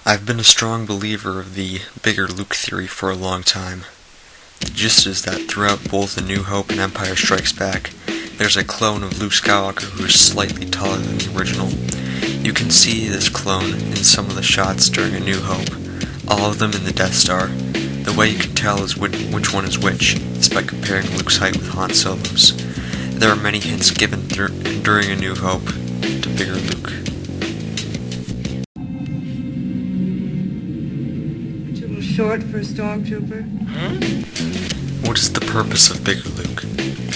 I've been a strong believer of the bigger Luke theory for a long time. The gist is that throughout both A New Hope and Empire Strikes Back, there's a clone of Luke Skywalker who is slightly taller than the original. You can see this clone in some of the shots during A New Hope, all of them in the Death Star. The way you can tell is which one is which is by comparing Luke's height with Han Solo's. There are many hints given during A New Hope to bigger Luke. Too short for a stormtrooper? What is the purpose of bigger Luke?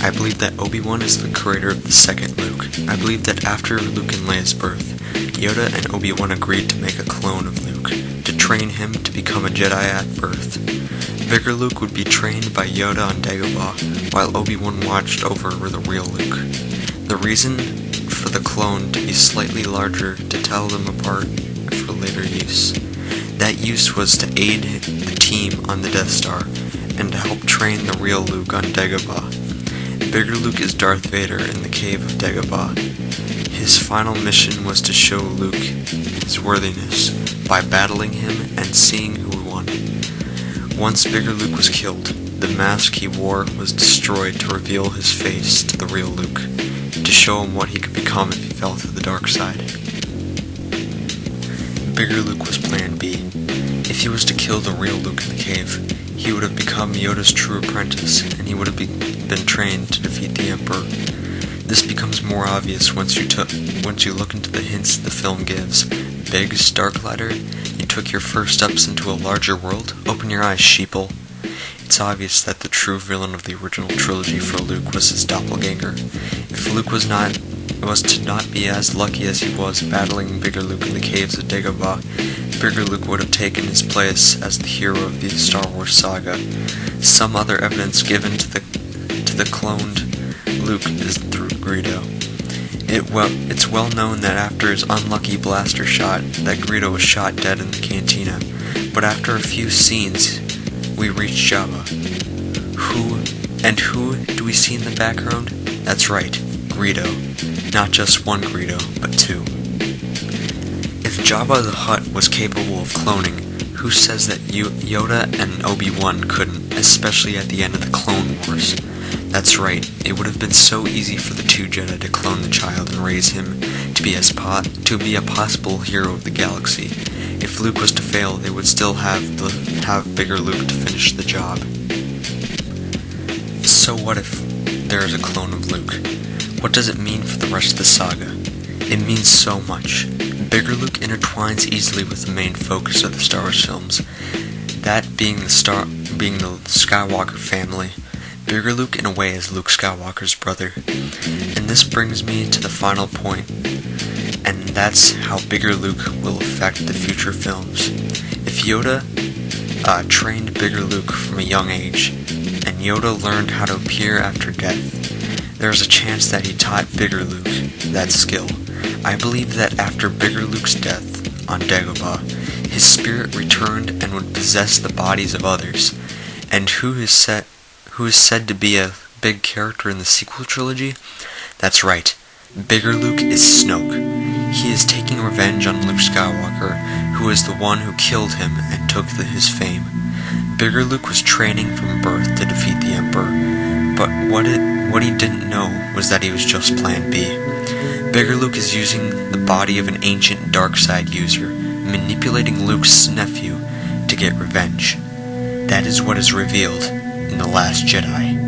I believe that Obi-Wan is the creator of the second Luke. I believe that after Luke and Leia's birth, Yoda and Obi-Wan agreed to make a clone of Luke, to train him to become a Jedi at birth. Bigger Luke would be trained by Yoda on Dagobah, while Obi-Wan watched over the real Luke. The reason for the clone to be slightly larger to tell them apart for later use. That use was to aid the team on the Death Star, and to help train the real Luke on Dagobah. Bigger Luke is Darth Vader in the cave of Dagobah. His final mission was to show Luke his worthiness by battling him and seeing who won. Once Bigger Luke was killed, the mask he wore was destroyed to reveal his face to the real Luke, to show him what he could become if he fell to the dark side. Bigger Luke was Plan B. If he was to kill the real Luke in the cave, he would have become Yoda's true apprentice, and he would have been trained to defeat the Emperor. This becomes more obvious once you look into the hints the film gives. Biggs, Darklighter, you took your first steps into a larger world? Open your eyes, sheeple. It's obvious that the true villain of the original trilogy for Luke was his doppelganger. If Luke was to not be as lucky as he was battling Bigger Luke in the caves of Dagobah, Bigger Luke would have taken his place as the hero of the Star Wars saga. Some other evidence given to the cloned Luke is through Greedo. It's well known that after his unlucky blaster shot, that Greedo was shot dead in the cantina. But after a few scenes, we reach Jabba. Who do we see in the background? That's right, Greedo. Not just one Greedo, but two. If Jabba the Hutt was capable of cloning, who says that Yoda and Obi-Wan couldn't, especially at the end of the Clone Wars? That's right, it would have been so easy for the two Jedi to clone the child and raise him to be a possible hero of the galaxy. If Luke was to fail, they would still have bigger Luke to finish the job. So what if there is a clone of Luke? What does it mean for the rest of the saga? It means so much. Bigger Luke intertwines easily with the main focus of the Star Wars films, that being the Skywalker family. Bigger Luke in a way is Luke Skywalker's brother. And this brings me to the final point, and that's how Bigger Luke will affect the future films. If Yoda trained Bigger Luke from a young age, and Yoda learned how to appear after death, there's a chance that he taught Bigger Luke that skill. I believe that after Bigger Luke's death on Dagobah, his spirit returned and would possess the bodies of others. And who is said to be a big character in the sequel trilogy? That's right, Bigger Luke is Snoke. He is taking revenge on Luke Skywalker, who is the one who killed him and took his fame. Bigger Luke was training from birth to defeat the Emperor, but what he didn't know was that he was just Plan B. Bigger Luke is using the body of an ancient dark side user, manipulating Luke's nephew to get revenge. That is what is revealed in The Last Jedi.